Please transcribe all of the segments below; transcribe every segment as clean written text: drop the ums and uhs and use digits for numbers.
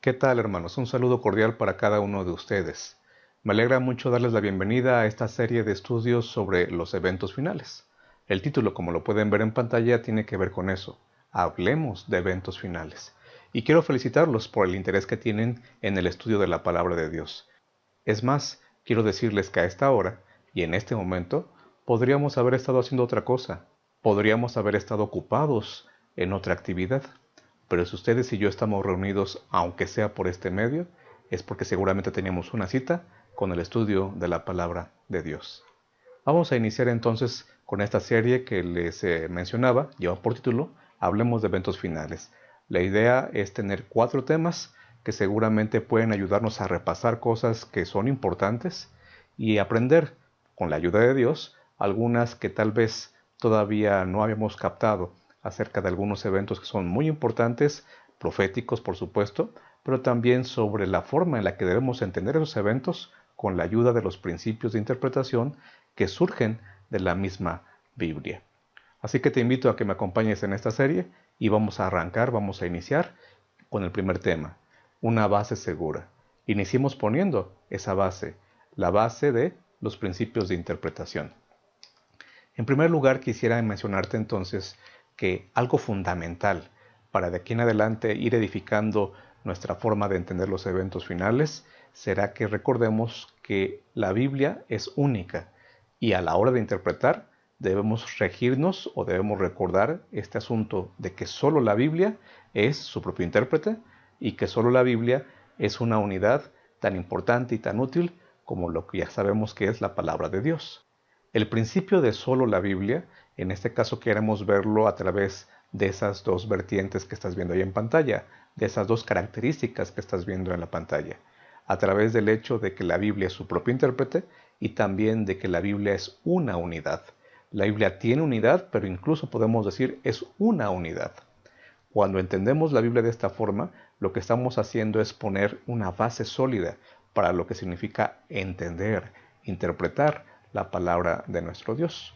¿Qué tal, hermanos? Un saludo cordial para cada uno de ustedes. Me alegra mucho darles la bienvenida a esta serie de estudios sobre los eventos finales. El título, como lo pueden ver en pantalla, tiene que ver con eso. Hablemos de eventos finales. Y quiero felicitarlos por el interés que tienen en el estudio de la palabra de Dios. Es más, quiero decirles que a esta hora y en este momento podríamos haber estado haciendo otra cosa. Podríamos haber estado ocupados en otra actividad. Pero si ustedes y yo estamos reunidos, aunque sea por este medio, es porque seguramente teníamos una cita con el estudio de la palabra de Dios. Vamos a iniciar entonces con esta serie que les mencionaba, lleva por título Hablemos de eventos finales. La idea es tener 4 temas que seguramente pueden ayudarnos a repasar cosas que son importantes y aprender, con la ayuda de Dios, algunas que tal vez todavía no habíamos captado acerca de algunos eventos que son muy importantes, proféticos por supuesto, pero también sobre la forma en la que debemos entender esos eventos con la ayuda de los principios de interpretación que surgen de la misma Biblia. Así que te invito a que me acompañes en esta serie y vamos a arrancar, vamos a iniciar con el primer tema, una base segura. Iniciemos poniendo esa base, la base de los principios de interpretación. En primer lugar, quisiera mencionarte entonces que algo fundamental para de aquí en adelante ir edificando nuestra forma de entender los eventos finales será que recordemos que la Biblia es única y a la hora de interpretar debemos regirnos o debemos recordar este asunto de que solo la Biblia es su propio intérprete y que solo la Biblia es una unidad tan importante y tan útil como lo que ya sabemos que es la palabra de Dios. El principio de solo la Biblia, en este caso queremos verlo a través de esas dos vertientes que estás viendo ahí en pantalla, de esas dos características que estás viendo en la pantalla, a través del hecho de que la Biblia es su propio intérprete y también de que la Biblia es una unidad. La Biblia tiene unidad, pero incluso podemos decir es una unidad. Cuando entendemos la Biblia de esta forma, lo que estamos haciendo es poner una base sólida para lo que significa entender, interpretar la palabra de nuestro Dios.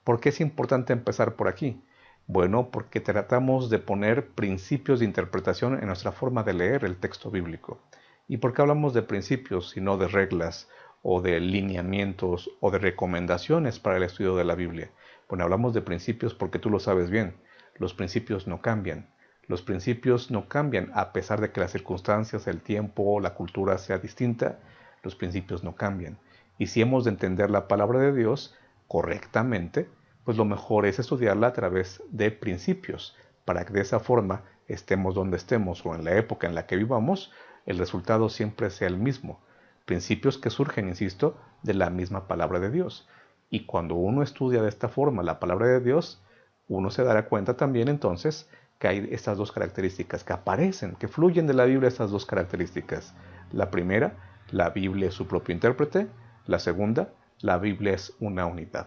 ¿Por qué es importante empezar por aquí? Bueno, porque tratamos de poner principios de interpretación en nuestra forma de leer el texto bíblico. ¿Y por qué hablamos de principios y no de reglas o de lineamientos o de recomendaciones para el estudio de la Biblia? Bueno, hablamos de principios porque tú lo sabes bien. Los principios no cambian. Los principios no cambian a pesar de que las circunstancias, el tiempo o la cultura sea distinta. Los principios no cambian. Y si hemos de entender la palabra de Dios correctamente, pues lo mejor es estudiarla a través de principios, para que de esa forma estemos donde estemos o en la época en la que vivamos, el resultado siempre sea el mismo. Principios que surgen, insisto, de la misma palabra de Dios. Y cuando uno estudia de esta forma la palabra de Dios, uno se dará cuenta también entonces que hay estas dos características que aparecen, que fluyen de la Biblia estas dos características. La primera, la Biblia es su propio intérprete. La segunda, la Biblia es una unidad.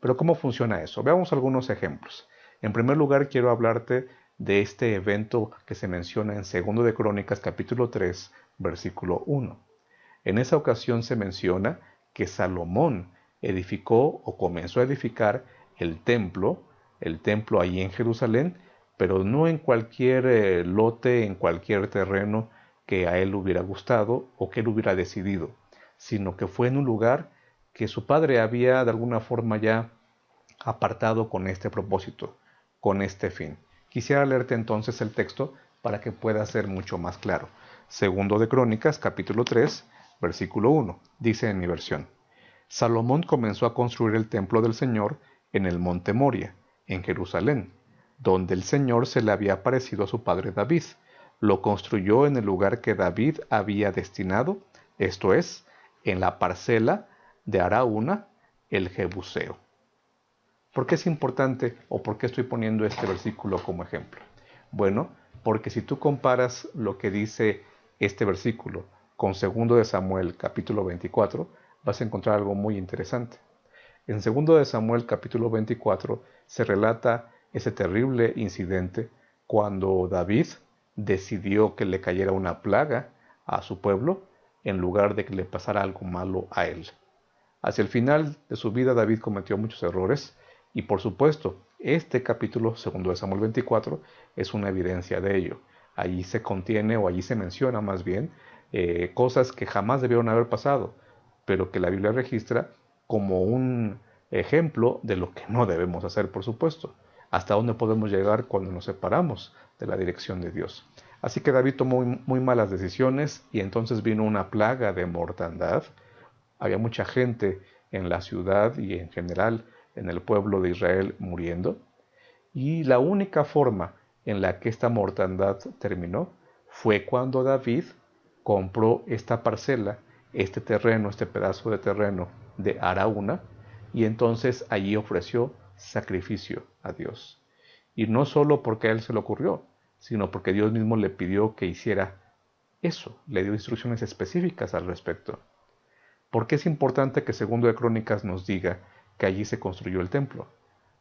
Pero ¿cómo funciona eso? Veamos algunos ejemplos. En primer lugar, quiero hablarte de este evento que se menciona en 2 de Crónicas capítulo 3, versículo 1. En esa ocasión se menciona que Salomón edificó o comenzó a edificar el templo ahí en Jerusalén, pero no en cualquier lote, en cualquier terreno que a él hubiera gustado o que él hubiera decidido, sino que fue en un lugar que su padre había de alguna forma ya apartado con este propósito, con este fin. Quisiera leerte entonces el texto para que pueda ser mucho más claro. 2 de Crónicas, capítulo 3, versículo 1, dice en mi versión: Salomón comenzó a construir el templo del Señor en el monte Moria, en Jerusalén, donde el Señor se le había aparecido a su padre David. Lo construyó en el lugar que David había destinado, esto es, en la parcela de Araúna, el Jebuseo. ¿Por qué es importante o por qué estoy poniendo este versículo como ejemplo? Bueno, porque si tú comparas lo que dice este versículo con 2 de Samuel capítulo 24, vas a encontrar algo muy interesante. En 2 de Samuel capítulo 24 se relata ese terrible incidente cuando David decidió que le cayera una plaga a su pueblo en lugar de que le pasara algo malo a él. Hacia el final de su vida David cometió muchos errores y por supuesto este capítulo 2 de Samuel 24 es una evidencia de ello. Allí se contiene o allí se menciona más bien cosas que jamás debieron haber pasado, pero que la Biblia registra como un ejemplo de lo que no debemos hacer, por supuesto, hasta dónde podemos llegar cuando nos separamos de la dirección de Dios. Así que David tomó muy malas decisiones y entonces vino una plaga de mortandad. Había mucha gente en la ciudad y en general en el pueblo de Israel muriendo. Y la única forma en la que esta mortandad terminó fue cuando David compró esta parcela, este terreno, este pedazo de terreno de Araúna, y entonces allí ofreció sacrificio a Dios. Y no solo porque a él se le ocurrió, sino porque Dios mismo le pidió que hiciera eso, le dio instrucciones específicas al respecto. ¿Por qué es importante que Segundo de Crónicas nos diga que allí se construyó el templo?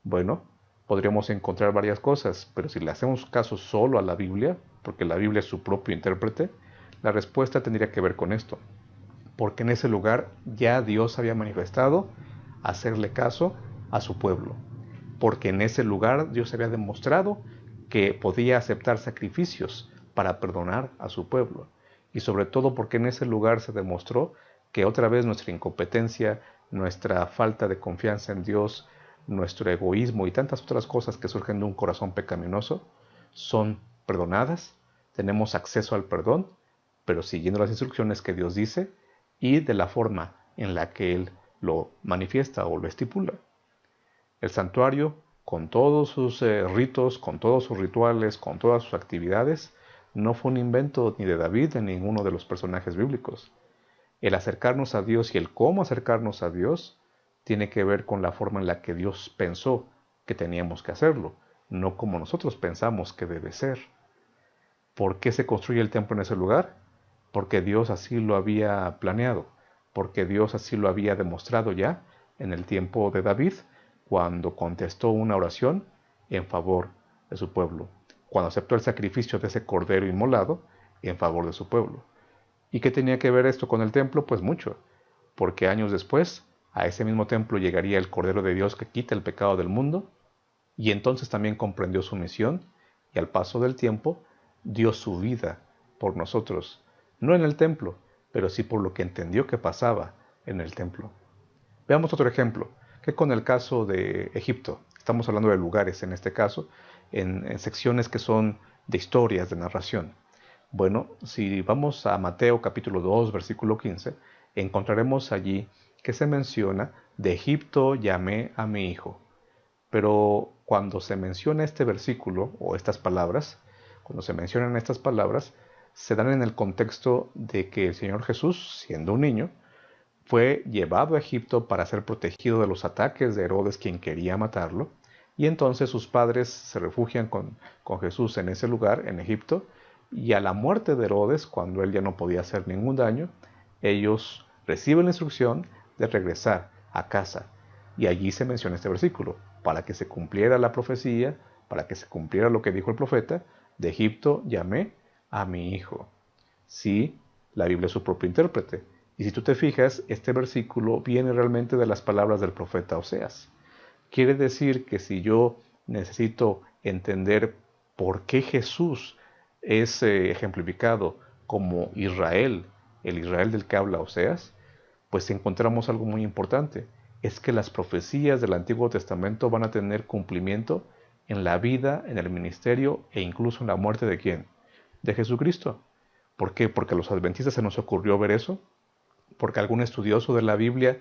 Bueno, podríamos encontrar varias cosas, pero si le hacemos caso solo a la Biblia, porque la Biblia es su propio intérprete, la respuesta tendría que ver con esto. Porque en ese lugar ya Dios había manifestado hacerle caso a su pueblo. Porque en ese lugar Dios había demostrado que podía aceptar sacrificios para perdonar a su pueblo. Y sobre todo porque en ese lugar se demostró que otra vez nuestra incompetencia, nuestra falta de confianza en Dios, nuestro egoísmo y tantas otras cosas que surgen de un corazón pecaminoso son perdonadas, tenemos acceso al perdón, pero siguiendo las instrucciones que Dios dice y de la forma en la que Él lo manifiesta o lo estipula. El santuario, con todos sus ritos, con todos sus rituales, con todas sus actividades, no fue un invento ni de David ni de ninguno de los personajes bíblicos. El acercarnos a Dios y el cómo acercarnos a Dios tiene que ver con la forma en la que Dios pensó que teníamos que hacerlo, no como nosotros pensamos que debe ser. ¿Por qué se construye el templo en ese lugar? Porque Dios así lo había planeado, porque Dios así lo había demostrado ya en el tiempo de David, cuando contestó una oración en favor de su pueblo, cuando aceptó el sacrificio de ese cordero inmolado en favor de su pueblo. ¿Y qué tenía que ver esto con el templo? Pues mucho, porque años después a ese mismo templo llegaría el Cordero de Dios que quita el pecado del mundo, y entonces también comprendió su misión, y al paso del tiempo dio su vida por nosotros, no en el templo, pero sí por lo que entendió que pasaba en el templo. Veamos otro ejemplo, que con el caso de Egipto, estamos hablando de lugares en este caso, en secciones que son de historias, de narración. Bueno, si vamos a Mateo capítulo 2, versículo 15, encontraremos allí que se menciona: de Egipto llamé a mi hijo. Pero cuando se menciona este versículo o estas palabras, cuando se mencionan estas palabras, se dan en el contexto de que el Señor Jesús, siendo un niño, fue llevado a Egipto para ser protegido de los ataques de Herodes, quien quería matarlo, y entonces sus padres se refugian con Jesús en ese lugar, en Egipto, y a la muerte de Herodes, cuando él ya no podía hacer ningún daño, ellos reciben la instrucción de regresar a casa. Y allí se menciona este versículo, para que se cumpliera la profecía, para que se cumpliera lo que dijo el profeta: de Egipto llamé a mi hijo. Sí, la Biblia es su propio intérprete. Y si tú te fijas, este versículo viene realmente de las palabras del profeta Oseas. Quiere decir que si yo necesito entender por qué Jesús es ejemplificado como Israel, el Israel del que habla Oseas, pues encontramos algo muy importante. Es que las profecías del Antiguo Testamento van a tener cumplimiento en la vida, en el ministerio e incluso en la muerte ¿de quién? De Jesucristo. ¿Por qué? Porque a los adventistas se nos ocurrió ver eso. Porque a algún estudioso de la Biblia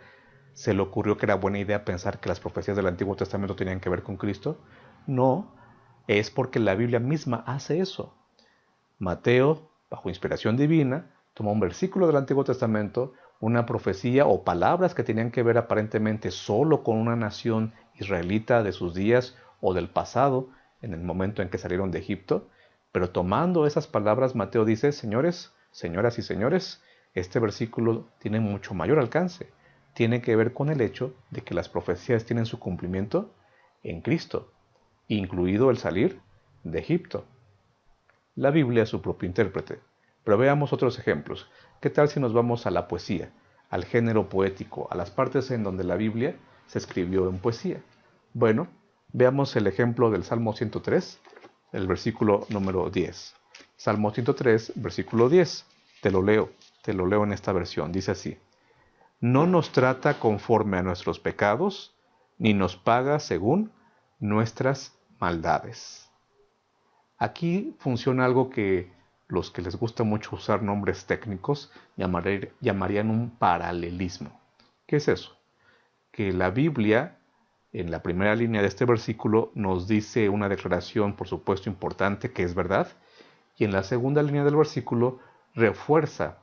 se le ocurrió que era buena idea pensar que las profecías del Antiguo Testamento tenían que ver con Cristo. No, es porque la Biblia misma hace eso. Mateo, bajo inspiración divina, toma un versículo del Antiguo Testamento, una profecía o palabras que tenían que ver aparentemente solo con una nación israelita de sus días o del pasado, en el momento en que salieron de Egipto, pero tomando esas palabras, Mateo dice: señores, señoras y señores, este versículo tiene mucho mayor alcance. Tiene que ver con el hecho de que las profecías tienen su cumplimiento en Cristo, incluido el salir de Egipto. La Biblia es su propio intérprete. Pero veamos otros ejemplos. ¿Qué tal si nos vamos a la poesía, al género poético, a las partes en donde la Biblia se escribió en poesía? Bueno, veamos el ejemplo del Salmo 103, el versículo número 10. Salmo 103, versículo 10. Te lo leo en esta versión. Dice así: no nos trata conforme a nuestros pecados, ni nos paga según nuestras maldades. Aquí funciona algo que los que les gusta mucho usar nombres técnicos llamarían un paralelismo. ¿Qué es eso? Que la Biblia, en la primera línea de este versículo, nos dice una declaración, por supuesto, importante, que es verdad, y en la segunda línea del versículo refuerza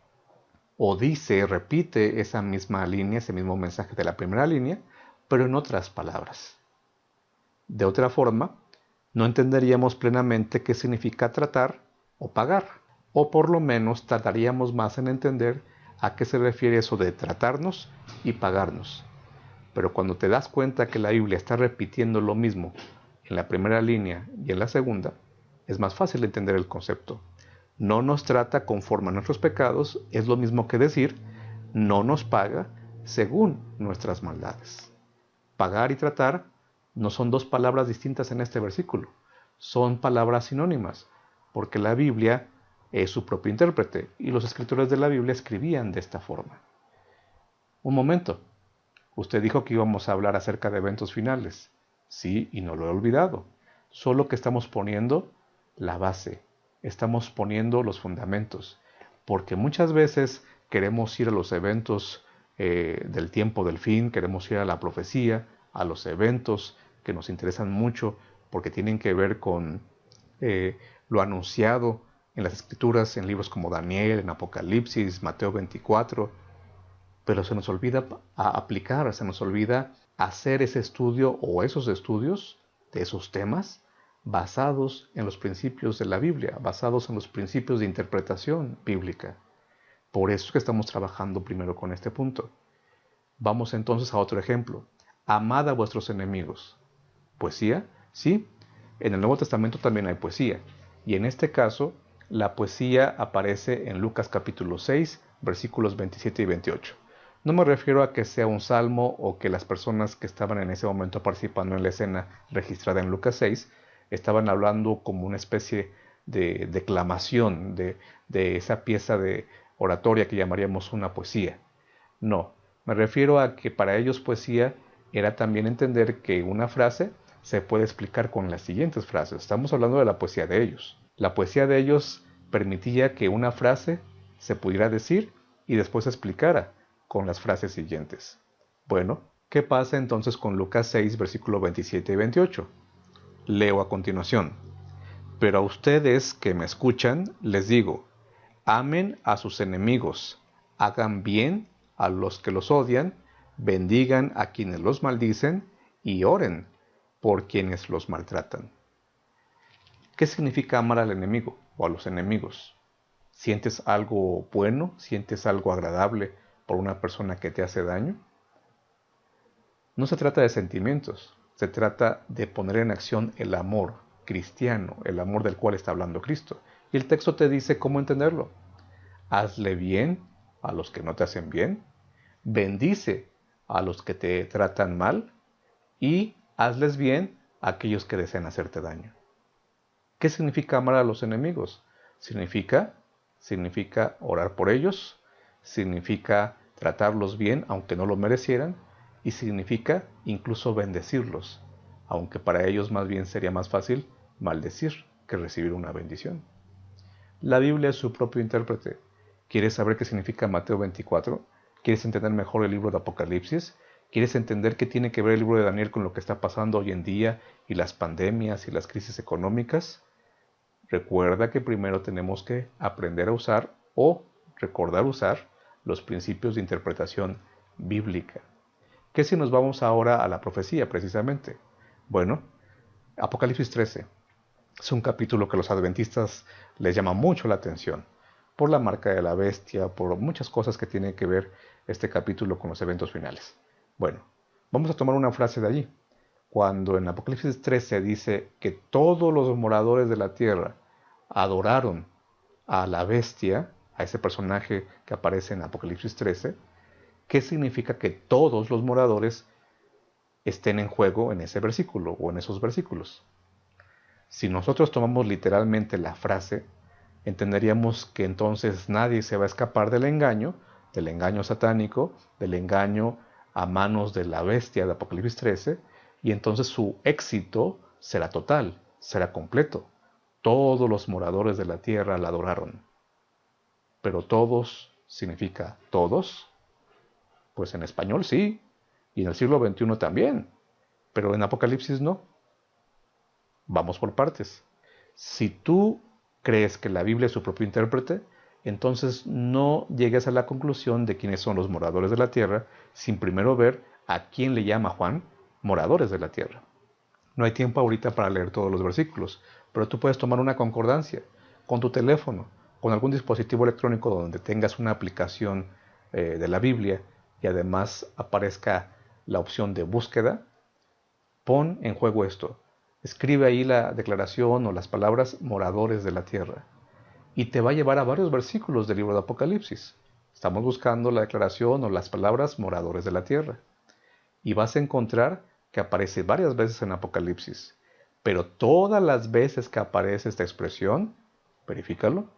o dice, repite esa misma línea, ese mismo mensaje de la primera línea, pero en otras palabras. De otra forma, no entenderíamos plenamente qué significa tratar o pagar, o por lo menos tardaríamos más en entender a qué se refiere eso de tratarnos y pagarnos. Pero cuando te das cuenta que la Biblia está repitiendo lo mismo en la primera línea y en la segunda, es más fácil entender el concepto. No nos trata conforme a nuestros pecados es lo mismo que decir no nos paga según nuestras maldades. Pagar y tratar no son dos palabras distintas en este versículo, son palabras sinónimas, porque la Biblia es su propio intérprete y los escritores de la Biblia escribían de esta forma. Un momento, usted dijo que íbamos a hablar acerca de eventos finales. Sí, y no lo he olvidado, solo que estamos poniendo la base, estamos poniendo los fundamentos, porque muchas veces queremos ir a los eventos del tiempo del fin, queremos ir a la profecía, a los eventos que nos interesan mucho porque tienen que ver con lo anunciado en las escrituras, en libros como Daniel, en Apocalipsis, Mateo 24, pero se nos olvida aplicar, se nos olvida hacer ese estudio o esos estudios de esos temas basados en los principios de la Biblia, basados en los principios de interpretación bíblica. Por eso es que estamos trabajando primero con este punto. Vamos entonces a otro ejemplo. Amad a vuestros enemigos. ¿Poesía? Sí. En el Nuevo Testamento también hay poesía. Y en este caso, la poesía aparece en Lucas capítulo 6, versículos 27 y 28. No me refiero a que sea un salmo o que las personas que estaban en ese momento participando en la escena registrada en Lucas 6 estaban hablando como una especie de declamación de esa pieza de oratoria que llamaríamos una poesía. No, me refiero a que para ellos poesía era también entender que una frase se puede explicar con las siguientes frases. Estamos hablando de la poesía de ellos. La poesía de ellos permitía que una frase se pudiera decir y después se explicara con las frases siguientes. Bueno, ¿qué pasa entonces con Lucas 6, versículo 27 y 28? Leo a continuación. Pero a ustedes que me escuchan, les digo, amen a sus enemigos, hagan bien a los que los odian, bendigan a quienes los maldicen y oren por quienes los maltratan. ¿Qué significa amar al enemigo o a los enemigos? ¿Sientes algo bueno? ¿Sientes algo agradable por una persona que te hace daño? No se trata de sentimientos, se trata de poner en acción el amor cristiano, el amor del cual está hablando Cristo. Y el texto te dice cómo entenderlo. Hazle bien a los que no te hacen bien, bendice a los que te tratan mal y hazles bien a aquellos que desean hacerte daño. ¿Qué significa amar a los enemigos? Significa orar por ellos, significa tratarlos bien aunque no lo merecieran y significa incluso bendecirlos, aunque para ellos más bien sería más fácil maldecir que recibir una bendición. La Biblia es su propio intérprete. ¿Quieres saber qué significa Mateo 24? ¿Quieres entender mejor el libro de Apocalipsis? ¿Quieres entender qué tiene que ver el libro de Daniel con lo que está pasando hoy en día y las pandemias y las crisis económicas? Recuerda que primero tenemos que aprender a usar o recordar usar los principios de interpretación bíblica. ¿Qué si nos vamos ahora a la profecía precisamente? Bueno, Apocalipsis 13 es un capítulo que a los adventistas les llama mucho la atención por la marca de la bestia, por muchas cosas que tiene que ver este capítulo con los eventos finales. Bueno, vamos a tomar una frase de allí. Cuando en Apocalipsis 13 dice que todos los moradores de la tierra adoraron a la bestia, a ese personaje que aparece en Apocalipsis 13, ¿qué significa que todos los moradores estén en juego en ese versículo o en esos versículos? Si nosotros tomamos literalmente la frase, entenderíamos que entonces nadie se va a escapar del engaño satánico, del engaño a manos de la bestia de Apocalipsis 13, y entonces su éxito será total, será completo. Todos los moradores de la tierra la adoraron. Pero todos significa todos. Pues en español sí, y en el siglo XXI también, pero en Apocalipsis no. Vamos por partes. Si tú crees que la Biblia es su propio intérprete, entonces no llegues a la conclusión de quiénes son los moradores de la tierra sin primero ver a quién le llama Juan moradores de la tierra. No hay tiempo ahorita para leer todos los versículos, pero tú puedes tomar una concordancia con tu teléfono, con algún dispositivo electrónico donde tengas una aplicación de la Biblia y además aparezca la opción de búsqueda. Pon en juego esto. Escribe ahí la declaración o las palabras moradores de la tierra y te va a llevar a varios versículos del libro de Apocalipsis. Estamos buscando la declaración o las palabras moradores de la tierra y vas a encontrar que aparece varias veces en Apocalipsis, pero todas las veces que aparece esta expresión, verifícalo,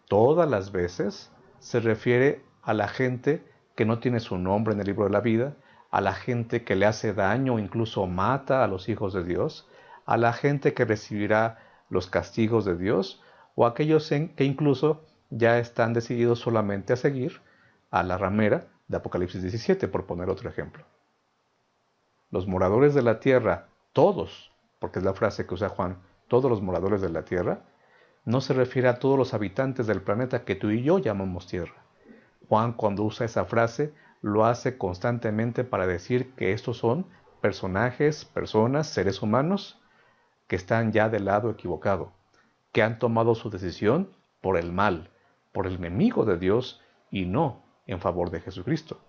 todas las veces se refiere a la gente que no tiene su nombre en el libro de la vida, a la gente que le hace daño o incluso mata a los hijos de Dios, a la gente que recibirá los castigos de Dios, o a aquellos que incluso ya están decididos solamente a seguir a la ramera de Apocalipsis 17, por poner otro ejemplo. Los moradores de la tierra, todos, porque es la frase que usa Juan, todos los moradores de la tierra, no se refiere a todos los habitantes del planeta que tú y yo llamamos tierra. Juan, cuando usa esa frase, lo hace constantemente para decir que estos son personajes, personas, seres humanos que están ya del lado equivocado, que han tomado su decisión por el mal, por el enemigo de Dios y no en favor de Jesucristo.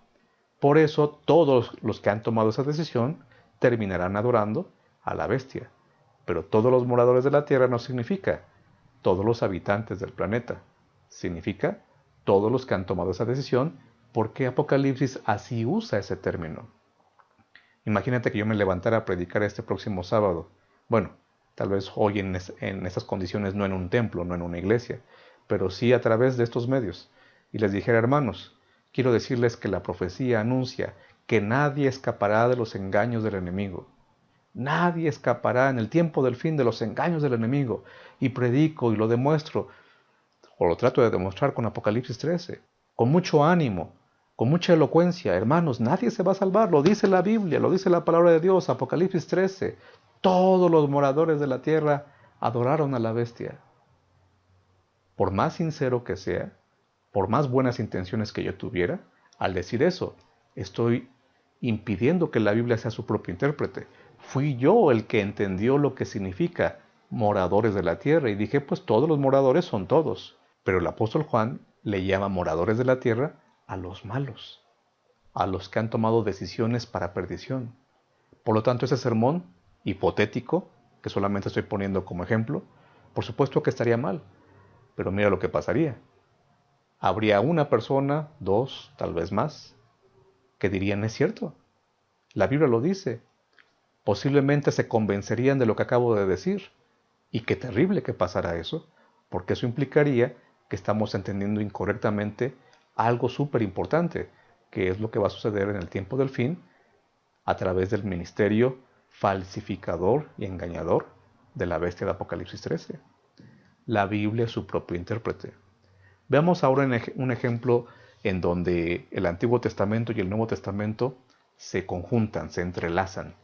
Por eso todos los que han tomado esa decisión terminarán adorando a la bestia. Pero todos los moradores de la tierra no significa todos los habitantes del planeta. Significa todos los que han tomado esa decisión, porque Apocalipsis así usa ese término. Imagínate que yo me levantara a predicar este próximo sábado. Bueno, tal vez hoy en estas condiciones, no en un templo, no en una iglesia, pero sí a través de estos medios. Y les dijera, hermanos, quiero decirles que la profecía anuncia que nadie escapará de los engaños del enemigo. Nadie escapará en el tiempo del fin de los engaños del enemigo. Y predico y lo demuestro, o lo trato de demostrar con Apocalipsis 13, con mucho ánimo, con mucha elocuencia. Hermanos, nadie se va a salvar, lo dice la Biblia, lo dice la palabra de Dios, Apocalipsis 13. Todos los moradores de la tierra adoraron a la bestia. Por más sincero que sea, por más buenas intenciones que yo tuviera, al decir eso, estoy impidiendo que la Biblia sea su propio intérprete. Fui yo el que entendió lo que significa moradores de la tierra y dije, pues todos los moradores son todos. Pero el apóstol Juan le llama moradores de la tierra a los malos, a los que han tomado decisiones para perdición. Por lo tanto, ese sermón hipotético, que solamente estoy poniendo como ejemplo, por supuesto que estaría mal, pero mira lo que pasaría. Habría una persona, dos, tal vez más, que dirían, es cierto, la Biblia lo dice. Posiblemente se convencerían de lo que acabo de decir. Y qué terrible que pasara eso, porque eso implicaría que estamos entendiendo incorrectamente algo súper importante, que es lo que va a suceder en el tiempo del fin a través del ministerio falsificador y engañador de la bestia de Apocalipsis 13. La Biblia es su propio intérprete. Veamos ahora un ejemplo en donde el Antiguo Testamento y el Nuevo Testamento se conjuntan, se entrelazan,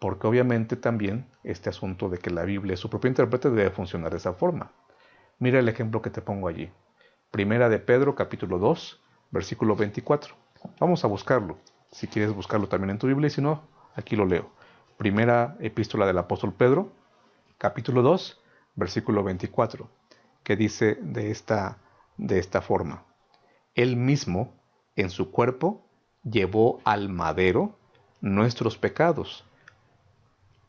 porque obviamente también este asunto de que la Biblia es su propio intérprete debe funcionar de esa forma. Mira el ejemplo que te pongo allí. Primera de Pedro, capítulo 2, versículo 24. Vamos a buscarlo, si quieres buscarlo también en tu Biblia, y si no, aquí lo leo. Primera epístola del apóstol Pedro, capítulo 2, versículo 24, que dice de esta forma: Él mismo, en su cuerpo, llevó al madero nuestros pecados,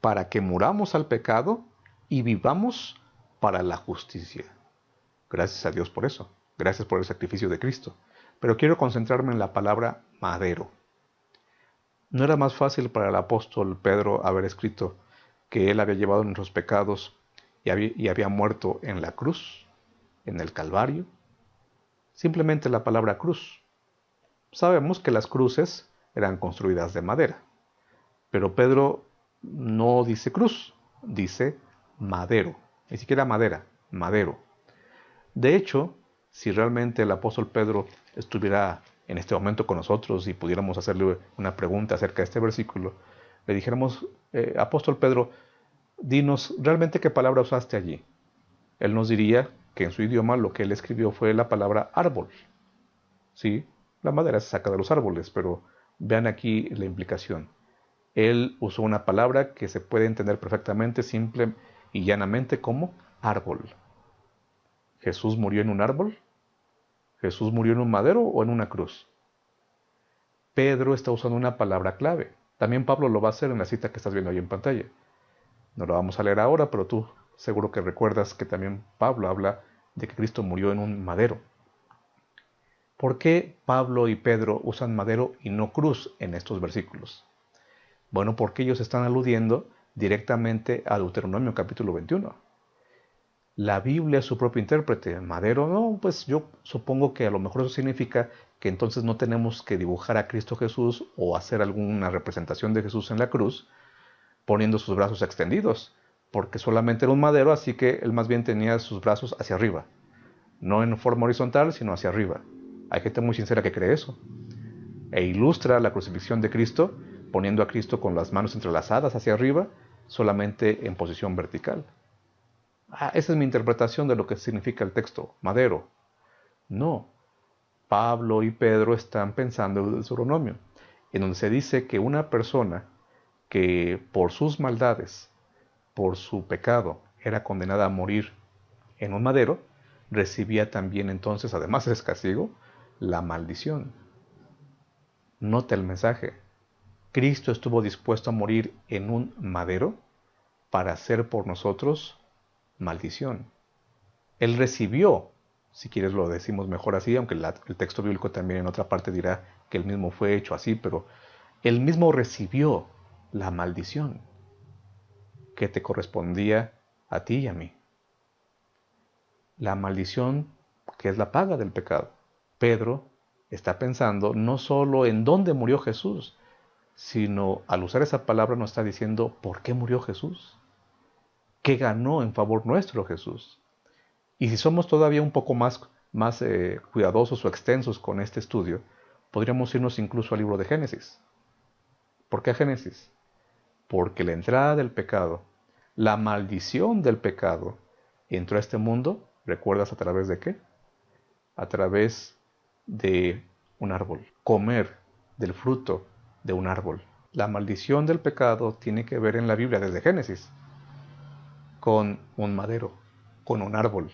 para que muramos al pecado y vivamos para la justicia. Gracias a Dios por eso. Gracias por el sacrificio de Cristo. Pero quiero concentrarme en la palabra madero. ¿No era más fácil para el apóstol Pedro haber escrito que él había llevado nuestros pecados y había muerto en la cruz? en el Calvario? Simplemente la palabra cruz. Sabemos que las cruces eran construidas de madera, pero Pedro no dice cruz, dice madero, ni siquiera madera, madero. De hecho, si realmente el apóstol Pedro estuviera en este momento con nosotros y pudiéramos hacerle una pregunta acerca de este versículo, le dijéramos, apóstol Pedro, dinos realmente qué palabra usaste allí. Él nos diría que en su idioma lo que él escribió fue la palabra árbol. Sí, la madera se saca de los árboles, pero vean aquí la implicación. Él usó una palabra que se puede entender perfectamente, simple y llanamente como árbol. ¿Jesús murió en un árbol? ¿Jesús murió en un madero o en una cruz? Pedro está usando una palabra clave. También Pablo lo va a hacer en la cita que estás viendo ahí en pantalla. No lo vamos a leer ahora, pero tú seguro que recuerdas que también Pablo habla de que Cristo murió en un madero. ¿Por qué Pablo y Pedro usan madero y no cruz en estos versículos? Bueno, porque ellos están aludiendo directamente a Deuteronomio capítulo 21. La Biblia es su propio intérprete. Madero, no, pues yo supongo que a lo mejor eso significa que entonces no tenemos que dibujar a Cristo Jesús o hacer alguna representación de Jesús en la cruz poniendo sus brazos extendidos, porque solamente era un madero, así que él más bien tenía sus brazos hacia arriba. No en forma horizontal, sino hacia arriba. Hay gente muy sincera que cree eso. E ilustra la crucifixión de Cristo poniendo a Cristo con las manos entrelazadas hacia arriba, solamente en posición vertical. Esa es mi interpretación de lo que significa el texto, madero. No, Pablo y Pedro están pensando en el Deuteronomio, en donde se dice que una persona que por sus maldades, por su pecado, era condenada a morir en un madero, recibía también entonces, además de castigo, la maldición. Nota el mensaje. Cristo estuvo dispuesto a morir en un madero para hacer por nosotros maldición. Él recibió, si quieres lo decimos mejor así, aunque el texto bíblico también en otra parte dirá que él mismo fue hecho así, pero él mismo recibió la maldición que te correspondía a ti y a mí. La maldición que es la paga del pecado. Pedro está pensando no solo en dónde murió Jesús, sino al usar esa palabra nos está diciendo por qué murió Jesús, qué ganó en favor nuestro Jesús. Y si somos todavía un poco más cuidadosos o extensos con este estudio, podríamos irnos incluso al libro de Génesis. ¿Por qué Génesis? Porque la entrada del pecado, la maldición del pecado, entró a este mundo, ¿recuerdas a través de qué? A través de un árbol. Comer del fruto de un árbol. La maldición del pecado tiene que ver en la Biblia desde Génesis con un madero, con un árbol.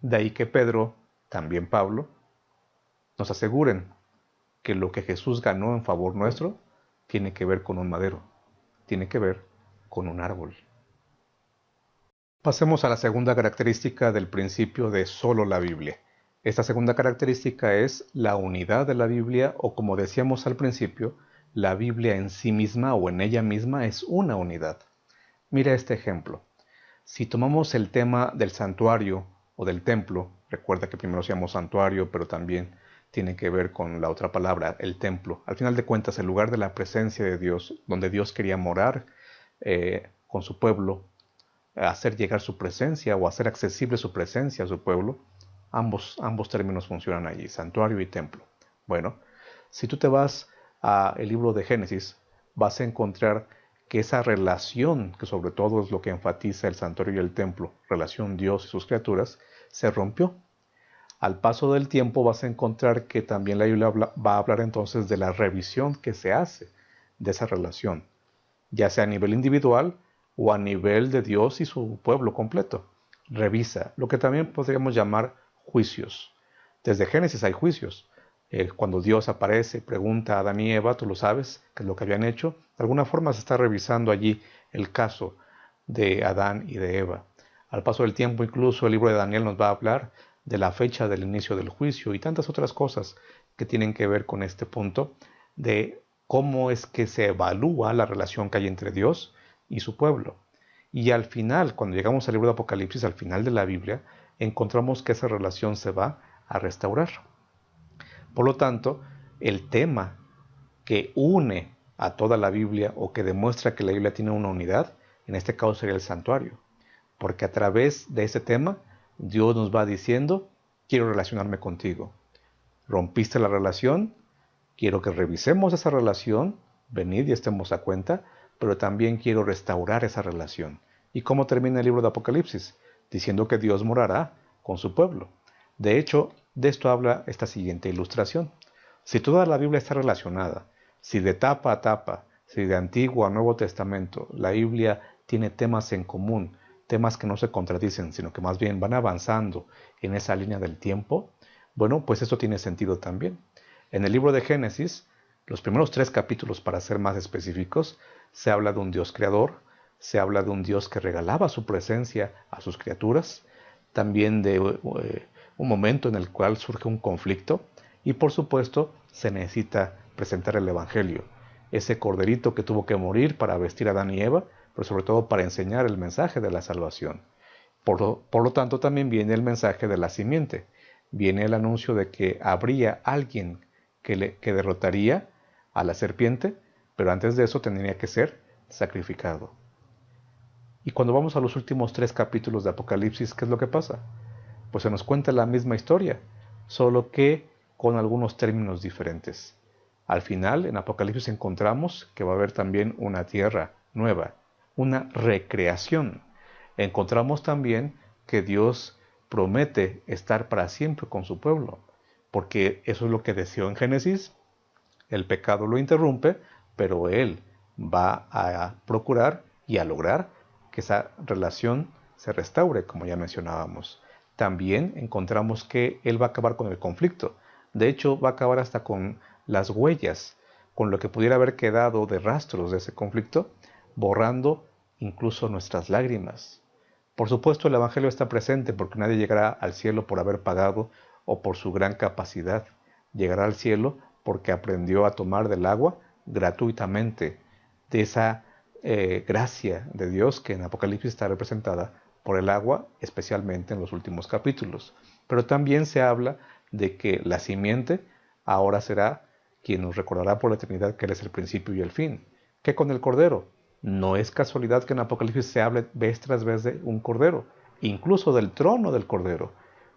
De ahí que Pedro, también Pablo, nos aseguren que lo que Jesús ganó en favor nuestro tiene que ver con un madero, tiene que ver con un árbol. Pasemos a la segunda característica del principio de solo la Biblia. Esta segunda característica es la unidad de la Biblia, o como decíamos al principio, la Biblia en sí misma o en ella misma es una unidad. Mira este ejemplo. Si tomamos el tema del santuario o del templo, recuerda que primero se llamó santuario, pero también tiene que ver con la otra palabra, el templo. Al final de cuentas, el lugar de la presencia de Dios, donde Dios quería morar con su pueblo, hacer llegar su presencia o hacer accesible su presencia a su pueblo, ambos términos funcionan allí, santuario y templo. Bueno, si tú te vas al libro de Génesis, vas a encontrar que esa relación, que sobre todo es lo que enfatiza el santuario y el templo, relación Dios y sus criaturas, se rompió. Al paso del tiempo vas a encontrar que también la Biblia va a hablar entonces de la revisión que se hace de esa relación, ya sea a nivel individual o a nivel de Dios y su pueblo completo. Revisa, lo que también podríamos llamar juicios. Desde Génesis hay juicios. Cuando Dios aparece, pregunta a Adán y Eva, tú lo sabes, qué es lo que habían hecho. De alguna forma se está revisando allí el caso de Adán y de Eva. Al paso del tiempo, incluso el libro de Daniel nos va a hablar de la fecha del inicio del juicio y tantas otras cosas que tienen que ver con este punto de cómo es que se evalúa la relación que hay entre Dios y su pueblo. Y al final, cuando llegamos al libro de Apocalipsis, al final de la Biblia, encontramos que esa relación se va a restaurar. Por lo tanto, el tema que une a toda la Biblia o que demuestra que la Biblia tiene una unidad, en este caso sería el santuario. Porque a través de ese tema, Dios nos va diciendo, quiero relacionarme contigo. Rompiste la relación, quiero que revisemos esa relación, venid y estemos a cuenta, pero también quiero restaurar esa relación. ¿Y cómo termina el libro de Apocalipsis? Diciendo que Dios morará con su pueblo. De hecho, de esto habla esta siguiente ilustración. Si toda la Biblia está relacionada, si de tapa a tapa, si de Antiguo a Nuevo Testamento, la Biblia tiene temas en común, temas que no se contradicen, sino que más bien van avanzando en esa línea del tiempo, bueno, pues esto tiene sentido también. En el libro de Génesis, los primeros 3 capítulos, para ser más específicos, se habla de un Dios creador, se habla de un Dios que regalaba su presencia a sus criaturas, también de un momento en el cual surge un conflicto y por supuesto se necesita presentar el Evangelio, ese corderito que tuvo que morir para vestir a Adán y Eva, pero sobre todo para enseñar el mensaje de la salvación. Por lo tanto también viene el mensaje de la simiente, viene el anuncio de que habría alguien que derrotaría a la serpiente, pero antes de eso tendría que ser sacrificado. Y cuando vamos a los últimos 3 capítulos de Apocalipsis, ¿qué es lo que pasa? Pues se nos cuenta la misma historia, solo que con algunos términos diferentes. Al final, en Apocalipsis encontramos que va a haber también una tierra nueva, una recreación. Encontramos también que Dios promete estar para siempre con su pueblo, porque eso es lo que deseó en Génesis. El pecado lo interrumpe, pero Él va a procurar y a lograr que esa relación se restaure, como ya mencionábamos. También encontramos que Él va a acabar con el conflicto. De hecho, va a acabar hasta con las huellas, con lo que pudiera haber quedado de rastros de ese conflicto, borrando incluso nuestras lágrimas. Por supuesto, el Evangelio está presente porque nadie llegará al cielo por haber pagado o por su gran capacidad. Llegará al cielo porque aprendió a tomar del agua gratuitamente, de esa gracia de Dios que en Apocalipsis está representada por el agua, especialmente en los últimos capítulos. Pero también se habla de que la simiente ahora será quien nos recordará por la eternidad que Él es el principio y el fin. ¿Qué con el Cordero? No es casualidad que en Apocalipsis se hable vez tras vez de un Cordero, incluso del trono del Cordero,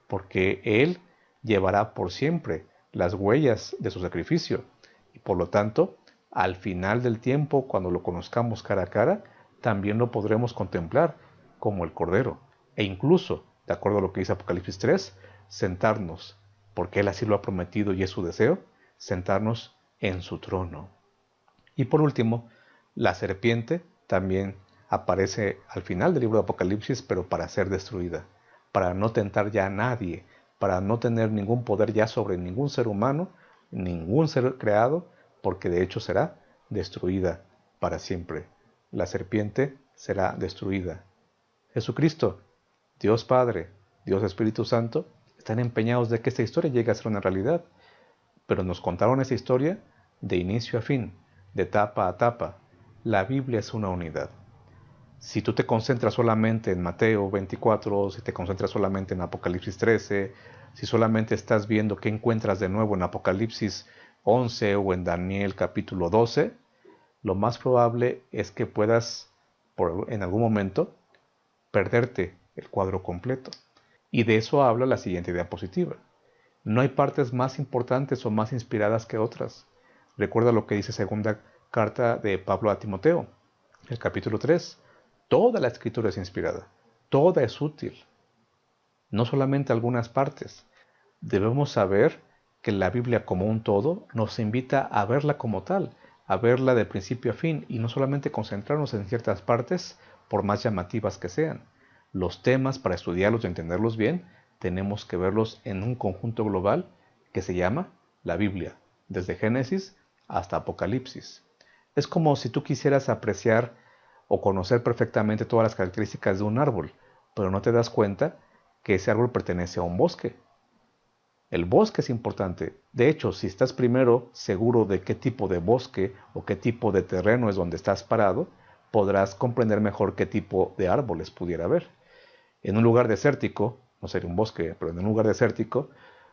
porque Él llevará por siempre las huellas de su sacrificio y por lo tanto, al final del tiempo, cuando lo conozcamos cara a cara, también lo podremos contemplar como el Cordero e incluso, de acuerdo a lo que dice Apocalipsis 3, sentarnos, porque Él así lo ha prometido y es su deseo, sentarnos en su trono. Y por último, la serpiente también aparece al final del libro de Apocalipsis, pero para ser destruida, para no tentar ya a nadie, para no tener ningún poder ya sobre ningún ser humano, ningún ser creado, porque de hecho será destruida para siempre. La serpiente será destruida. Jesucristo, Dios Padre, Dios Espíritu Santo, están empeñados de que esta historia llegue a ser una realidad, pero nos contaron esa historia de inicio a fin, de tapa a tapa. La Biblia es una unidad. Si tú te concentras solamente en Mateo 24, si te concentras solamente en Apocalipsis 13, si solamente estás viendo qué encuentras de nuevo en Apocalipsis 11 o en Daniel capítulo 12, lo más probable es que puedas, en algún momento, perderte el cuadro completo. Y de eso habla la siguiente diapositiva. No hay partes más importantes o más inspiradas que otras. Recuerda lo que dice segunda carta de Pablo a Timoteo, el capítulo 3. Toda la escritura es inspirada, toda es útil, no solamente algunas partes. Debemos saber que la Biblia como un todo nos invita a verla como tal, a verla de principio a fin y no solamente concentrarnos en ciertas partes por más llamativas que sean. Los temas, para estudiarlos y entenderlos bien, tenemos que verlos en un conjunto global que se llama la Biblia, desde Génesis hasta Apocalipsis. Es como si tú quisieras apreciar o conocer perfectamente todas las características de un árbol, pero no te das cuenta que ese árbol pertenece a un bosque. El bosque es importante. De hecho, si estás primero seguro de qué tipo de bosque o qué tipo de terreno es donde estás parado, podrás comprender mejor qué tipo de árboles pudiera haber. En un lugar desértico, no sería un bosque, pero en un lugar desértico,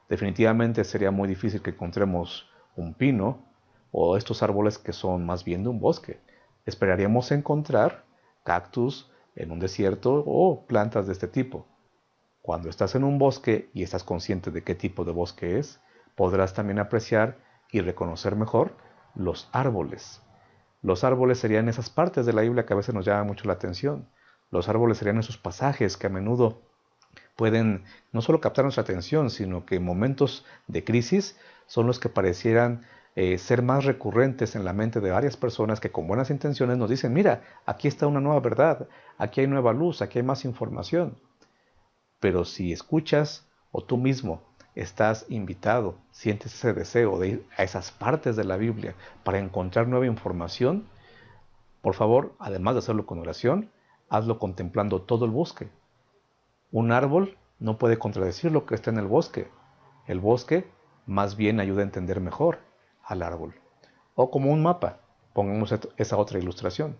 definitivamente sería muy difícil que encontremos un pino o estos árboles que son más bien de un bosque. Esperaríamos encontrar cactus en un desierto o plantas de este tipo. Cuando estás en un bosque y estás consciente de qué tipo de bosque es, podrás también apreciar y reconocer mejor los árboles. Los árboles serían esas partes de la Biblia que a veces nos llaman mucho la atención. Los árboles serían esos pasajes que a menudo pueden no solo captar nuestra atención, sino que en momentos de crisis son los que parecieran ser más recurrentes en la mente de varias personas que con buenas intenciones nos dicen, mira, aquí está una nueva verdad, aquí hay nueva luz, aquí hay más información. Pero si escuchas o tú mismo estás invitado, sientes ese deseo de ir a esas partes de la Biblia para encontrar nueva información, por favor, además de hacerlo con oración, hazlo contemplando todo el bosque. Un árbol no puede contradecir lo que está en el bosque. El bosque más bien ayuda a entender mejor al árbol. O como un mapa, pongamos esa otra ilustración.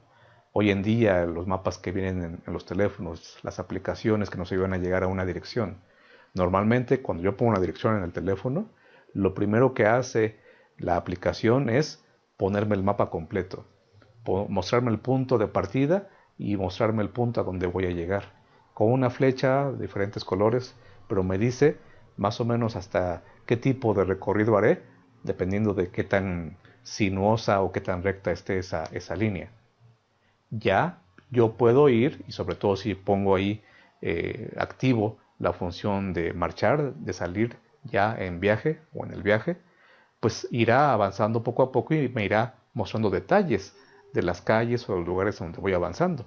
Hoy en día los mapas que vienen en los teléfonos, las aplicaciones que nos ayudan a llegar a una dirección. Normalmente cuando yo pongo una dirección en el teléfono, lo primero que hace la aplicación es ponerme el mapa completo, mostrarme el punto de partida y mostrarme el punto a donde voy a llegar. Con una flecha de diferentes colores, pero me dice más o menos hasta qué tipo de recorrido haré, dependiendo de qué tan sinuosa o qué tan recta esté esa línea. Ya yo puedo ir, y sobre todo si pongo ahí activo la función de marchar, de salir ya en viaje o en el viaje, pues irá avanzando poco a poco y me irá mostrando detalles de las calles o de los lugares donde voy avanzando.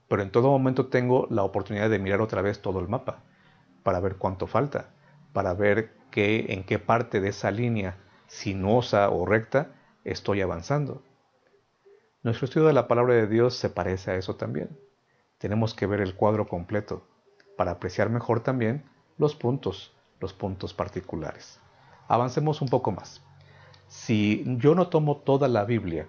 Pero en todo momento tengo la oportunidad de mirar otra vez todo el mapa para ver cuánto falta, para ver en qué parte de esa línea sinuosa o recta estoy avanzando. Nuestro estudio de la palabra de Dios se parece a eso también. Tenemos que ver el cuadro completo para apreciar mejor también los puntos particulares. Avancemos un poco más. Si yo no tomo toda la Biblia,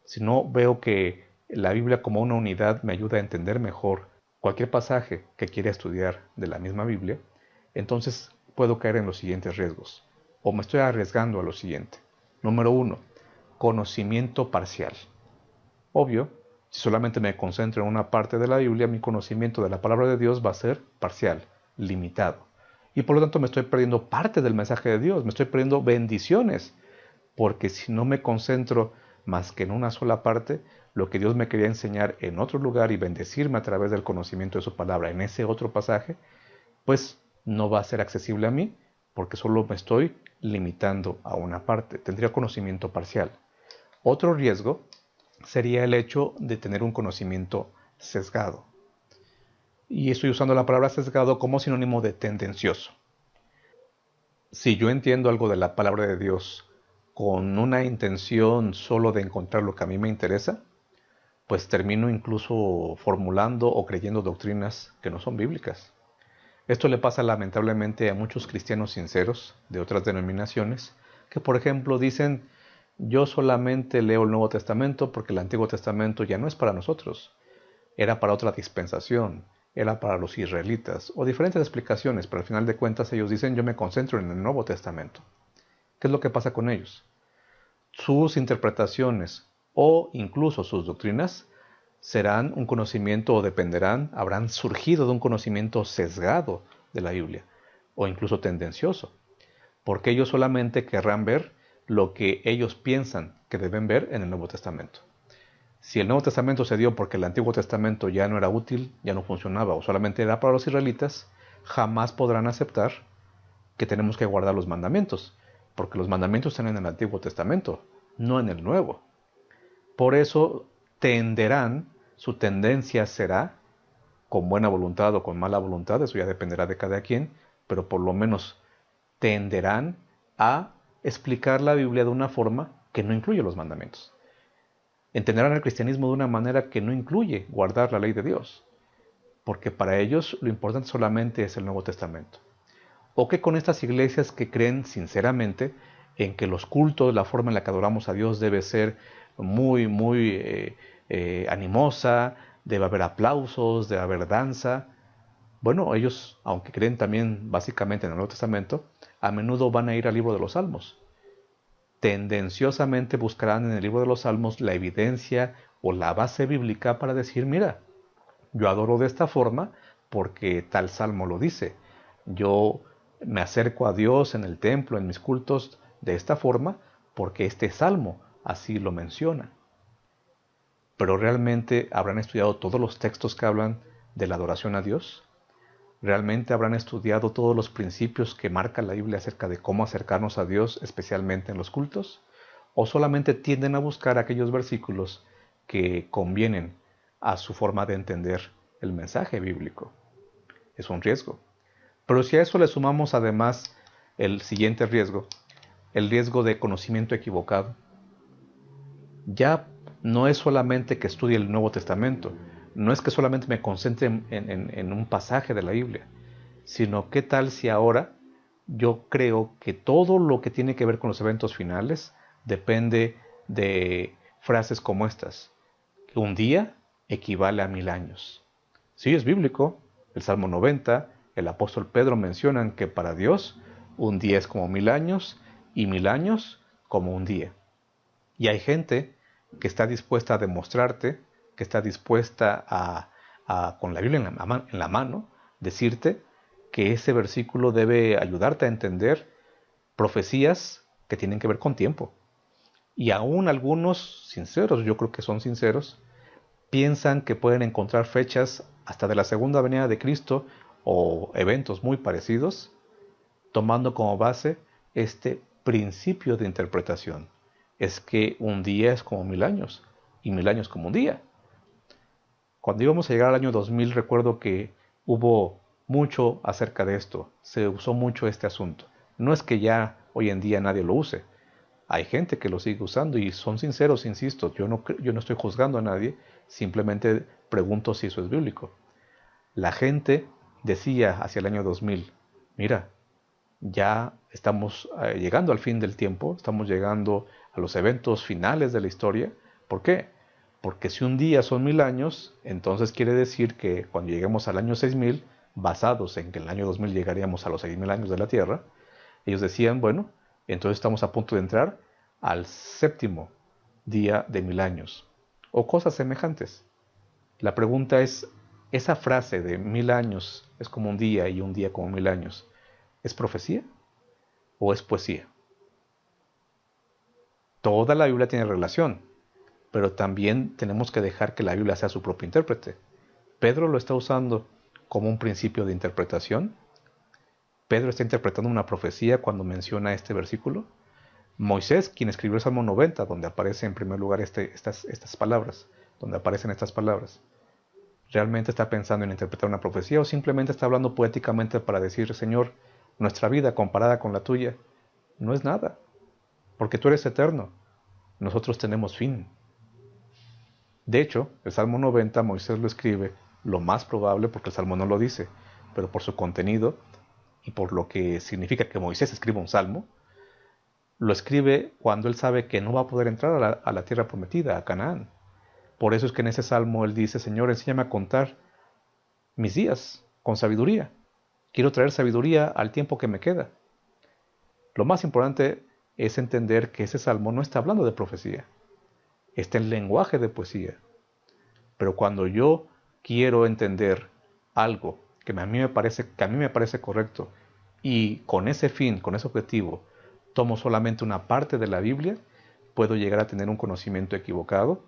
si no veo que la Biblia como una unidad me ayuda a entender mejor cualquier pasaje que quiera estudiar de la misma Biblia, entonces puedo caer en los siguientes riesgos, o me estoy arriesgando a lo siguiente. Número 1. Conocimiento parcial. Obvio, si solamente me concentro en una parte de la Biblia, mi conocimiento de la palabra de Dios va a ser parcial, limitado. Y por lo tanto me estoy perdiendo parte del mensaje de Dios, me estoy perdiendo bendiciones, porque si no me concentro más que en una sola parte, lo que Dios me quería enseñar en otro lugar y bendecirme a través del conocimiento de su palabra en ese otro pasaje, pues no va a ser accesible a mí, porque solo me estoy limitando a una parte, tendría conocimiento parcial. Otro riesgo sería el hecho de tener un conocimiento sesgado. Y estoy usando la palabra sesgado como sinónimo de tendencioso. Si yo entiendo algo de la palabra de Dios con una intención solo de encontrar lo que a mí me interesa, pues termino incluso formulando o creyendo doctrinas que no son bíblicas. Esto le pasa lamentablemente a muchos cristianos sinceros de otras denominaciones que, por ejemplo, dicen: yo solamente leo el Nuevo Testamento porque el Antiguo Testamento ya no es para nosotros. Era para otra dispensación, era para los israelitas, o diferentes explicaciones, pero al final de cuentas ellos dicen: yo me concentro en el Nuevo Testamento. ¿Qué es lo que pasa con ellos? Sus interpretaciones o incluso sus doctrinas serán un conocimiento o habrán surgido de un conocimiento sesgado de la Biblia, o incluso tendencioso, porque ellos solamente querrán ver lo que ellos piensan que deben ver en el Nuevo Testamento. Si el Nuevo Testamento se dio porque el Antiguo Testamento ya no era útil, ya no funcionaba o solamente era para los israelitas, jamás podrán aceptar que tenemos que guardar los mandamientos, porque los mandamientos están en el Antiguo Testamento, no en el Nuevo. Por eso su tendencia será, con buena voluntad o con mala voluntad, eso ya dependerá de cada quien, pero por lo menos tenderán a explicar la Biblia de una forma que no incluye los mandamientos. Entenderán el cristianismo de una manera que no incluye guardar la ley de Dios, porque para ellos lo importante solamente es el Nuevo Testamento. O que con estas iglesias que creen sinceramente en que los cultos, la forma en la que adoramos a Dios debe ser muy animosa, debe haber aplausos, debe haber danza. Bueno, ellos, aunque creen también básicamente en el Nuevo Testamento, a menudo van a ir al libro de los Salmos. Tendenciosamente buscarán en el libro de los Salmos la evidencia o la base bíblica para decir, mira, yo adoro de esta forma porque tal salmo lo dice. Yo me acerco a Dios en el templo, en mis cultos, de esta forma porque este salmo así lo menciona. Pero ¿realmente habrán estudiado todos los textos que hablan de la adoración a Dios? ¿Realmente habrán estudiado todos los principios que marca la Biblia acerca de cómo acercarnos a Dios, especialmente en los cultos? ¿O solamente tienden a buscar aquellos versículos que convienen a su forma de entender el mensaje bíblico? Es un riesgo. Pero si a eso le sumamos además el siguiente riesgo, el riesgo de conocimiento equivocado, ya no es solamente que estudie el Nuevo Testamento, no es que solamente me concentre en un pasaje de la Biblia, sino qué tal si ahora yo creo que todo lo que tiene que ver con los eventos finales depende de frases como estas. Un día equivale a 1000 años. Sí, es bíblico. El Salmo 90, el apóstol Pedro mencionan que para Dios un día es como 1000 años y 1000 años como un día. Y hay gente que está dispuesta a demostrarte, que está dispuesta con la Biblia en la mano, decirte que ese versículo debe ayudarte a entender profecías que tienen que ver con tiempo. Y aún algunos sinceros, yo creo que son sinceros, piensan que pueden encontrar fechas hasta de la segunda venida de Cristo o eventos muy parecidos, tomando como base este principio de interpretación. Es que un día es como 1000 años y 1000 años como un día. Cuando íbamos a llegar al año 2000 recuerdo que hubo mucho acerca de esto, se usó mucho este asunto. No es que ya hoy en día nadie lo use, hay gente que lo sigue usando y son sinceros, insisto, yo no estoy juzgando a nadie, simplemente pregunto si eso es bíblico. La gente decía hacia el año 2000, mira, ya estamos llegando al fin del tiempo, estamos llegando a los eventos finales de la historia. ¿Por qué? Porque si un día son 1000 años, entonces quiere decir que cuando lleguemos al año 6000, basados en que en el año 2000 llegaríamos a los 6000 años de la Tierra, ellos decían, bueno, entonces estamos a punto de entrar al séptimo día de 1000 años, o cosas semejantes. La pregunta es, ¿esa frase de 1000 años es como un día y un día como 1000 años, es profecía o es poesía? Toda la Biblia tiene relación, pero también tenemos que dejar que la Biblia sea su propio intérprete. Pedro lo está usando como un principio de interpretación. Pedro está interpretando una profecía cuando menciona este versículo. Moisés, quien escribió el Salmo 90, donde aparece en primer lugar estas palabras, donde aparecen estas palabras, ¿realmente está pensando en interpretar una profecía o simplemente está hablando poéticamente para decir, Señor, nuestra vida comparada con la tuya no es nada, porque tú eres eterno, nosotros tenemos fin? De hecho, el Salmo 90 Moisés lo escribe, lo más probable, porque el Salmo no lo dice, pero por su contenido y por lo que significa que Moisés escriba un Salmo, lo escribe cuando él sabe que no va a poder entrar a la tierra prometida, a Canaán. Por eso es que en ese Salmo él dice, Señor, enséñame a contar mis días con sabiduría. Quiero traer sabiduría al tiempo que me queda. Lo más importante es entender que ese Salmo no está hablando de profecía, está en lenguaje de poesía. Pero cuando yo quiero entender algo que a mí me parece correcto y con ese fin, con ese objetivo, tomo solamente una parte de la Biblia, puedo llegar a tener un conocimiento equivocado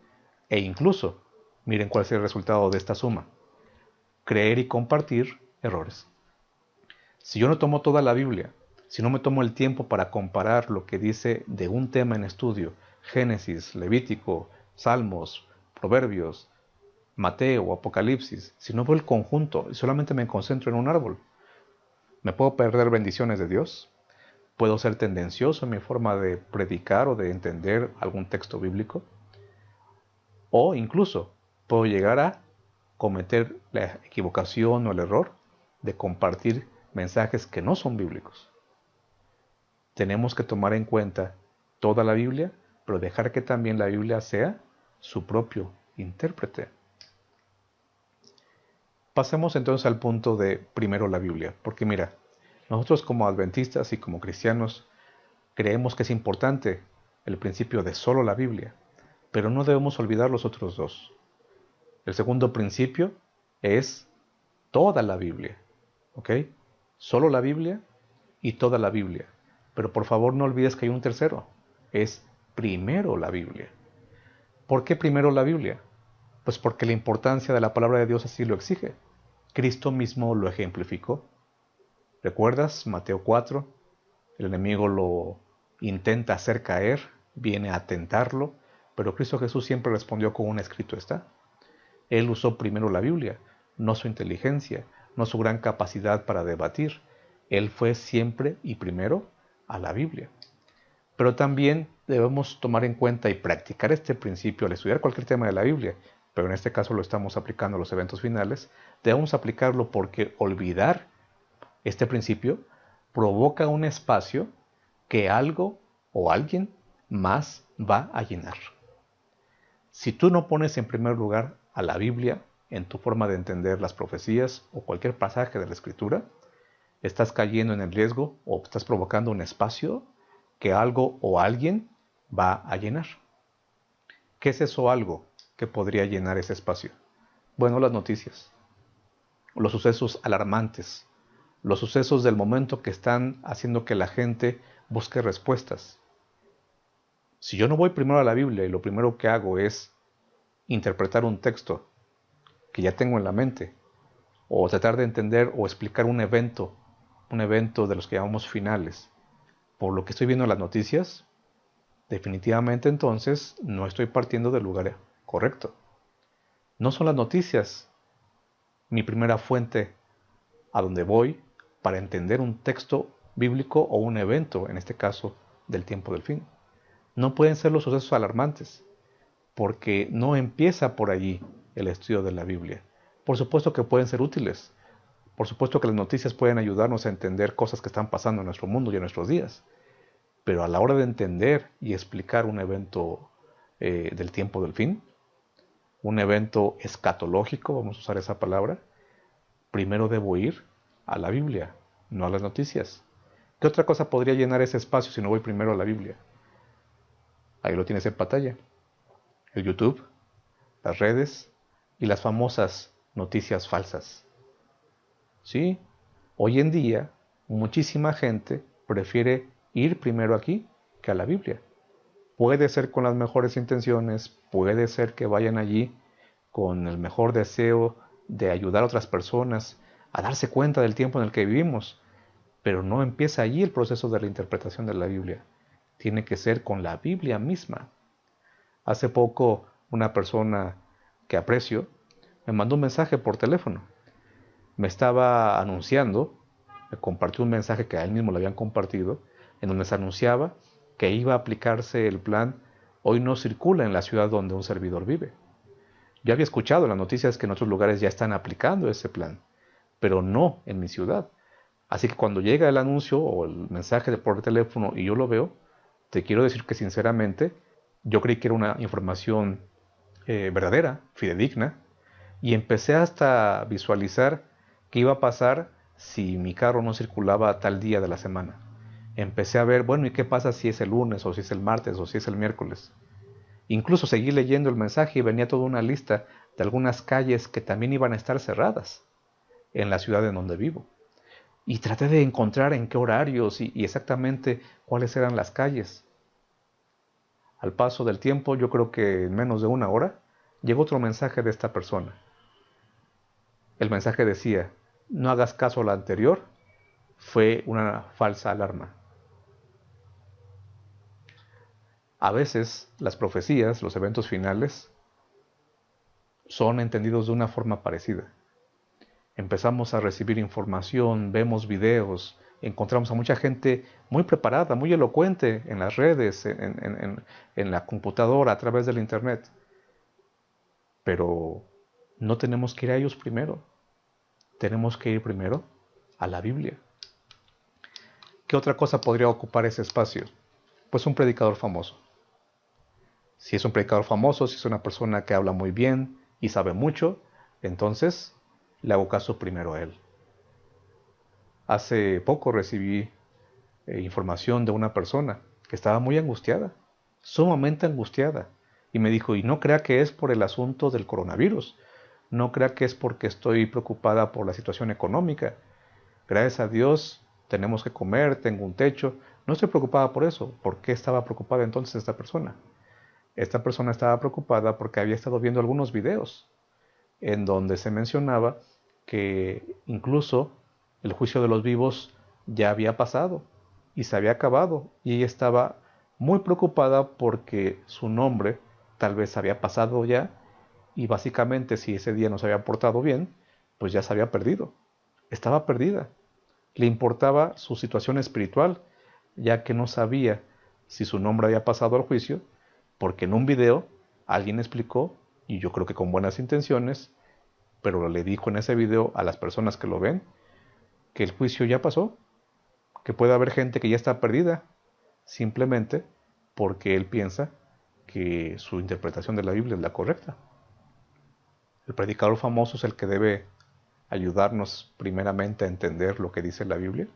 e incluso, miren cuál es el resultado de esta suma, creer y compartir errores. Si yo no tomo toda la Biblia, si no me tomo el tiempo para comparar lo que dice de un tema en estudio, Génesis, Levítico, Salmos, Proverbios, Mateo o Apocalipsis, si no veo el conjunto y solamente me concentro en un árbol, ¿me puedo perder bendiciones de Dios? ¿Puedo ser tendencioso en mi forma de predicar o de entender algún texto bíblico? O incluso puedo llegar a cometer la equivocación o el error de compartir mensajes que no son bíblicos. Tenemos que tomar en cuenta toda la Biblia, pero dejar que también la Biblia sea su propio intérprete. Pasemos entonces al punto de primero la Biblia, porque mira, nosotros como adventistas y como cristianos creemos que es importante el principio de solo la Biblia, pero no debemos olvidar los otros dos. El segundo principio es toda la Biblia, ¿ok? Solo la Biblia y toda la Biblia. Pero por favor no olvides que hay un tercero, es primero la Biblia. ¿Por qué primero la Biblia? Pues porque la importancia de la palabra de Dios así lo exige. Cristo mismo lo ejemplificó. ¿Recuerdas Mateo 4? El enemigo lo intenta hacer caer, viene a tentarlo, pero Cristo Jesús siempre respondió con un escrito está. Él usó primero la Biblia, no su inteligencia, no su gran capacidad para debatir. Él fue siempre y primero a la Biblia. Pero también debemos tomar en cuenta y practicar este principio al estudiar cualquier tema de la Biblia, pero en este caso lo estamos aplicando a los eventos finales. Debemos aplicarlo porque olvidar este principio provoca un espacio que algo o alguien más va a llenar. Si tú no pones en primer lugar a la Biblia en tu forma de entender las profecías o cualquier pasaje de la Escritura, estás cayendo en el riesgo o estás provocando un espacio que algo o alguien va a llenar. ¿Qué es eso algo que podría llenar ese espacio? Bueno, las noticias, los sucesos alarmantes, los sucesos del momento que están haciendo que la gente busque respuestas. Si yo no voy primero a la Biblia y lo primero que hago es interpretar un texto que ya tengo en la mente, o tratar de entender o explicar un evento de los que llamamos finales, por lo que estoy viendo en las noticias, definitivamente entonces no estoy partiendo del lugar correcto. No son las noticias mi primera fuente a donde voy para entender un texto bíblico o un evento, en este caso del tiempo del fin. No pueden ser los sucesos alarmantes, porque no empieza por allí el estudio de la Biblia. Por supuesto que pueden ser útiles, por supuesto que las noticias pueden ayudarnos a entender cosas que están pasando en nuestro mundo y en nuestros días, pero a la hora de entender y explicar un evento del tiempo del fin, un evento escatológico, vamos a usar esa palabra, primero debo ir a la Biblia, no a las noticias. ¿Qué otra cosa podría llenar ese espacio si no voy primero a la Biblia? Ahí lo tienes en pantalla. El YouTube, las redes y las famosas noticias falsas. Sí, hoy en día muchísima gente prefiere ir primero aquí que a la Biblia. Puede ser con las mejores intenciones, puede ser que vayan allí con el mejor deseo de ayudar a otras personas a darse cuenta del tiempo en el que vivimos, pero no empieza allí el proceso de la interpretación de la Biblia. Tiene que ser con la Biblia misma. Hace poco una persona que aprecio me mandó un mensaje por teléfono. Me estaba anunciando, me compartió un mensaje que a él mismo le habían compartido, en donde se anunciaba que iba a aplicarse el plan Hoy no circula en la ciudad donde un servidor vive. Yo había escuchado en las noticias que en otros lugares ya están aplicando ese plan, pero no en mi ciudad. Así que cuando llega el anuncio o el mensaje por teléfono y yo lo veo, te quiero decir que sinceramente yo creí que era una información verdadera, fidedigna, y empecé hasta a visualizar qué iba a pasar si mi carro no circulaba tal día de la semana. Empecé a ver, bueno, ¿y qué pasa si es el lunes o si es el martes o si es el miércoles? Incluso seguí leyendo el mensaje y venía toda una lista de algunas calles que también iban a estar cerradas en la ciudad en donde vivo. Y traté de encontrar en qué horarios y exactamente cuáles eran las calles. Al paso del tiempo, yo creo que en menos de una hora, llegó otro mensaje de esta persona. El mensaje decía, no hagas caso a la anterior, fue una falsa alarma. A veces las profecías, los eventos finales, son entendidos de una forma parecida. Empezamos a recibir información, vemos videos, encontramos a mucha gente muy preparada, muy elocuente en las redes, en la computadora, a través del internet. Pero no tenemos que ir a ellos primero. Tenemos que ir primero a la Biblia. ¿Qué otra cosa podría ocupar ese espacio? Pues un predicador famoso. Si es un predicador famoso, si es una persona que habla muy bien y sabe mucho, entonces le hago caso primero a Él. Hace poco recibí información de una persona que estaba muy angustiada, sumamente angustiada, y me dijo, y no crea que es por el asunto del coronavirus, no crea que es porque estoy preocupada por la situación económica. Gracias a Dios tenemos que comer, tengo un techo. No estoy preocupada por eso. ¿Por qué estaba preocupada entonces esta persona? Esta persona estaba preocupada porque había estado viendo algunos videos en donde se mencionaba que incluso el juicio de los vivos ya había pasado y se había acabado, y ella estaba muy preocupada porque su nombre tal vez había pasado ya, y básicamente si ese día no se había portado bien, pues ya se había perdido. Estaba perdida. Le importaba su situación espiritual, ya que no sabía si su nombre había pasado al juicio, porque en un video alguien explicó, y yo creo que con buenas intenciones, pero le dijo en ese video a las personas que lo ven, que el juicio ya pasó, que puede haber gente que ya está perdida, simplemente porque él piensa que su interpretación de la Biblia es la correcta. El predicador famoso es el que debe ayudarnos primeramente a entender lo que dice la Biblia.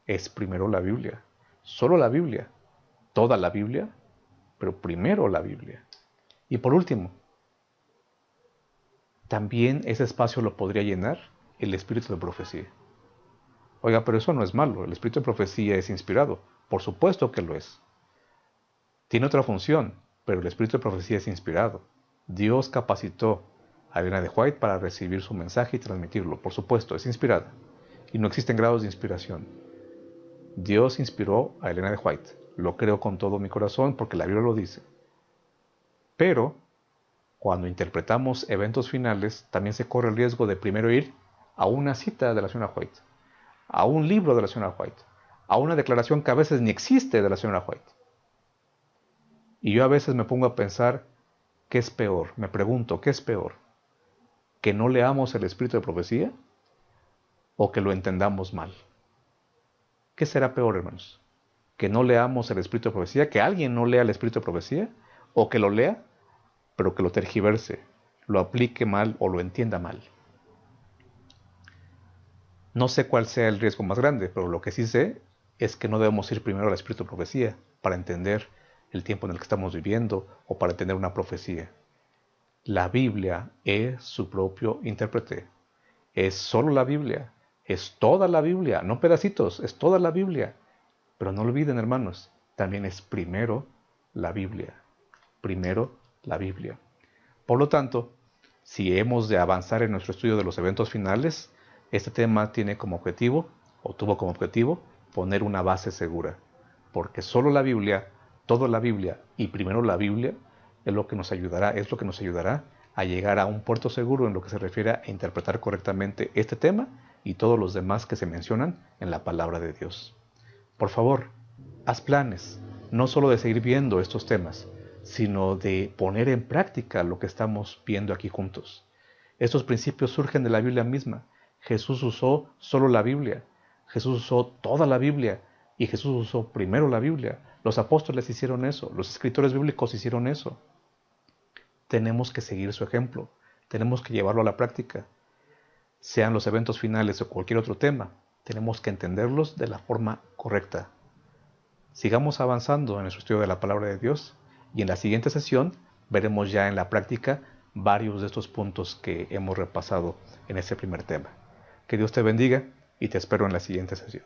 Es primero la Biblia, solo la Biblia, toda la Biblia, pero primero la Biblia. Y por último, también ese espacio lo podría llenar el espíritu de profecía. Oiga, pero eso no es malo, el espíritu de profecía es inspirado, por supuesto que lo es. Tiene otra función, pero el espíritu de profecía es inspirado. Dios capacitó a Elena de White para recibir su mensaje y transmitirlo, por supuesto, es inspirada. Y no existen grados de inspiración. Dios inspiró a Elena de White, lo creo con todo mi corazón porque la Biblia lo dice. Pero, cuando interpretamos eventos finales, también se corre el riesgo de primero ir a una cita de la señora White, a un libro de la señora White, a una declaración que a veces ni existe de la señora White. Y yo a veces me pongo a pensar, ¿qué es peor? Me pregunto, ¿qué es peor? ¿Que no leamos el espíritu de profecía o que lo entendamos mal? ¿Qué será peor, hermanos? ¿Que no leamos el espíritu de profecía? ¿Que alguien no lea el espíritu de profecía? ¿O que lo lea, pero que lo tergiverse, lo aplique mal o lo entienda mal? No sé cuál sea el riesgo más grande, pero lo que sí sé es que no debemos ir primero al espíritu de profecía para entender el tiempo en el que estamos viviendo o para entender una profecía. La Biblia es su propio intérprete. Es solo la Biblia. Es toda la Biblia, no pedacitos, es toda la Biblia. Pero no olviden, hermanos, también es primero la Biblia. Primero la Biblia. Por lo tanto, si hemos de avanzar en nuestro estudio de los eventos finales, este tema tiene como objetivo, o tuvo como objetivo, poner una base segura. Porque solo la Biblia, toda la Biblia y primero la Biblia es lo que nos ayudará a llegar a un puerto seguro en lo que se refiere a interpretar correctamente este tema y todos los demás que se mencionan en la palabra de Dios. Por favor, haz planes, no solo de seguir viendo estos temas, sino de poner en práctica lo que estamos viendo aquí juntos. Estos principios surgen de la Biblia misma. Jesús usó solo la Biblia, Jesús usó toda la Biblia y Jesús usó primero la Biblia. Los apóstoles hicieron eso, los escritores bíblicos hicieron eso. Tenemos que seguir su ejemplo, tenemos que llevarlo a la práctica. Sean los eventos finales o cualquier otro tema, tenemos que entenderlos de la forma correcta. Sigamos avanzando en nuestro estudio de la palabra de Dios y en la siguiente sesión veremos ya en la práctica varios de estos puntos que hemos repasado en este primer tema. Que Dios te bendiga y te espero en la siguiente sesión.